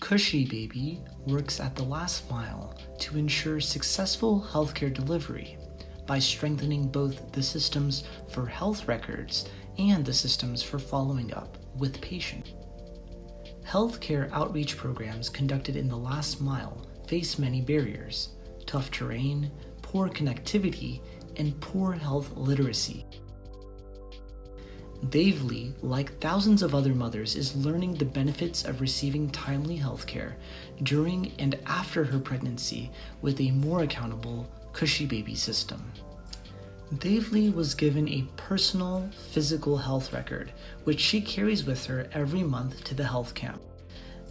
Khushi Baby works at the last mile to ensure successful healthcare delivery by strengthening both the systems for health records and the systems for following up with patients. Healthcare outreach programs conducted in the last mile face many barriers: tough terrain, poor connectivity, and poor health literacy. Devli, like thousands of other mothers, is learning the benefits of receiving timely healthcare during and after her pregnancy with a more accountable Khushi Baby system. Devli was given a personal physical health record, which she carries with her every month to the health camp.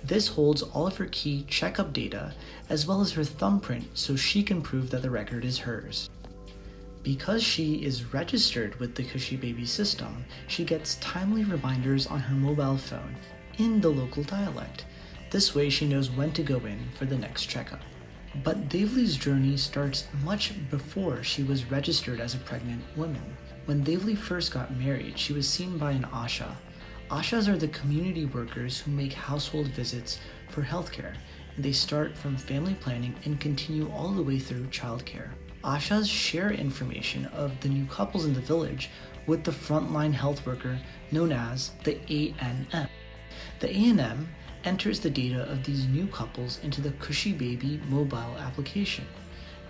This holds all of her key checkup data as well as her thumbprint so she can prove that the record is hers. Because she is registered with the Khushi Baby system, she gets timely reminders on her mobile phone in the local dialect. This way she knows when to go in for the next checkup. But Devli's journey starts much before she was registered as a pregnant woman. When Devli first got married, she was seen by an Asha. Ashas are the community workers who make household visits for healthcare, and they start from family planning and continue all the way through childcare. Ashas share information of the new couples in the village with the frontline health worker known as the ANM. The ANM enters the data of these new couples into the Khushi Baby mobile application.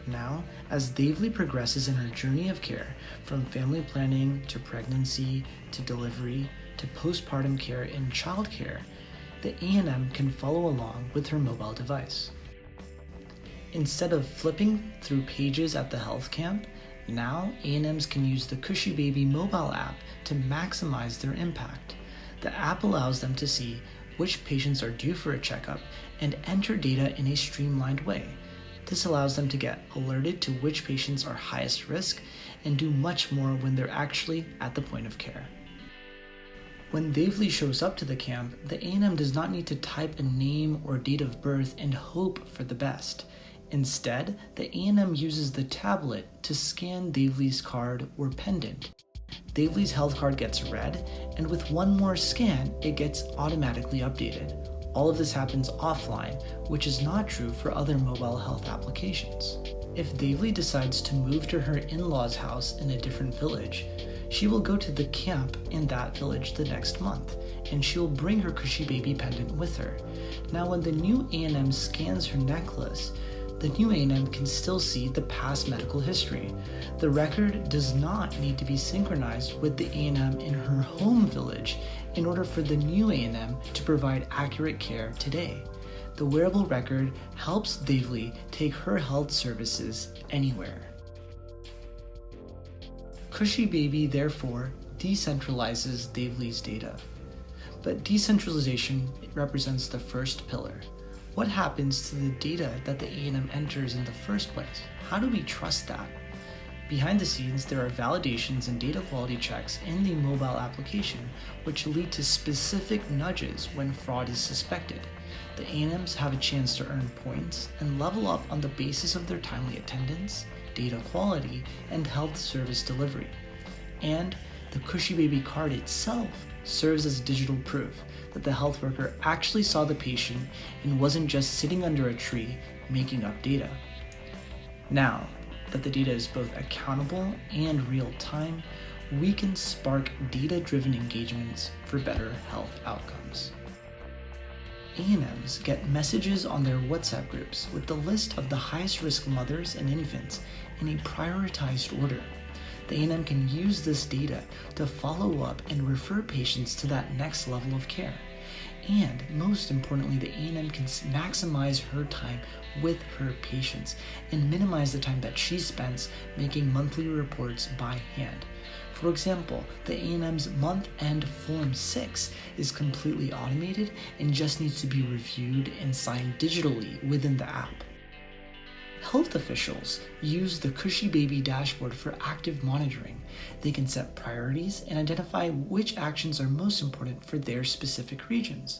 Now, as Devli progresses in her journey of care, from family planning to pregnancy to delivery to postpartum care and childcare, the ANM can follow along with her mobile device. Instead of flipping through pages at the health camp, now ANMs can use the Khushi Baby mobile app to maximize their impact. The app allows them to see which patients are due for a checkup and enter data in a streamlined way. This allows them to get alerted to which patients are highest risk and do much more when they're actually at the point of care. When Devli shows up to the camp, the ANM does not need to type a name or date of birth and hope for the best. Instead, the ANM uses the tablet to scan Devli's card or pendant. Devli's health card gets read, and with one more scan, it gets automatically updated. All of this happens offline, which is not true for other mobile health applications. If Devli decides to move to her in-laws' house in a different village, she will go to the camp in that village the next month, and she will bring her Khushi Baby pendant with her. Now, when the new ANM scans her necklace, the new ANM can still see the past medical history. The record does not need to be synchronized with the ANM in her home village in order for the new ANM to provide accurate care today. The wearable record helps Devli take her health services anywhere. Khushi Baby therefore decentralizes Devli's data. But decentralization represents the first pillar. What happens to the data that the ANM enters in the first place? How do we trust that? Behind the scenes, there are validations and data quality checks in the mobile application, which lead to specific nudges when fraud is suspected. The ANMs have a chance to earn points and level up on the basis of their timely attendance, data quality, and health service delivery. And the Khushi Baby card itself serves as digital proof that the health worker actually saw the patient and wasn't just sitting under a tree making up data. Now that the data is both accountable and real-time, we can spark data-driven engagements for better health outcomes. ANMs get messages on their WhatsApp groups with the list of the highest risk mothers and infants in a prioritized order. The ANM can use this data to follow up and refer patients to that next level of care. And most importantly, the ANM can maximize her time with her patients and minimize the time that she spends making monthly reports by hand. For example, the ANM's month-end Form 6 is completely automated and just needs to be reviewed and signed digitally within the app. Health officials use the Khushi Baby dashboard for active monitoring. They can set priorities and identify which actions are most important for their specific regions.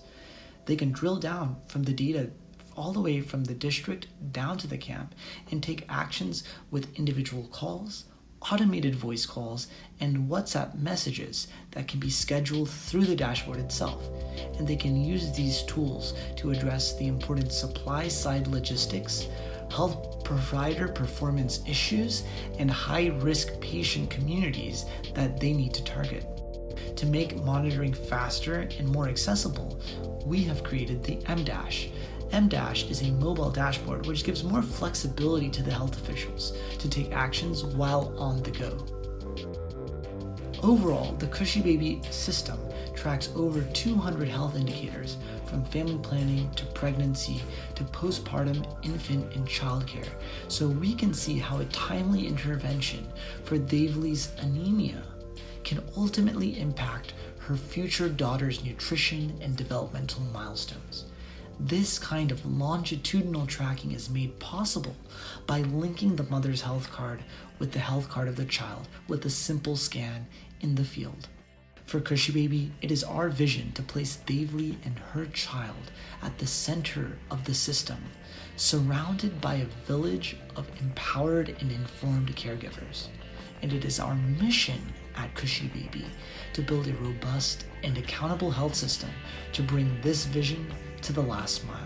They can drill down from the data all the way from the district down to the camp and take actions with individual calls, automated voice calls, and WhatsApp messages that can be scheduled through the dashboard itself. And they can use these tools to address the important supply-side logistics, health provider performance issues, and high-risk patient communities that they need to target. To make monitoring faster and more accessible, we have created the M-Dash. M-Dash is a mobile dashboard which gives more flexibility to the health officials to take actions while on the go. Overall, the Khushi Baby system tracks over 200 health indicators from family planning to pregnancy to postpartum infant and childcare, so we can see how a timely intervention for Devli's anemia can ultimately impact her future daughter's nutrition and developmental milestones. This kind of longitudinal tracking is made possible by linking the mother's health card with the health card of the child with a simple scan in the field. For Khushi Baby, it is our vision to place Devli and her child at the center of the system, surrounded by a village of empowered and informed caregivers. And it is our mission at Khushi Baby to build a robust and accountable health system to bring this vision to the last mile.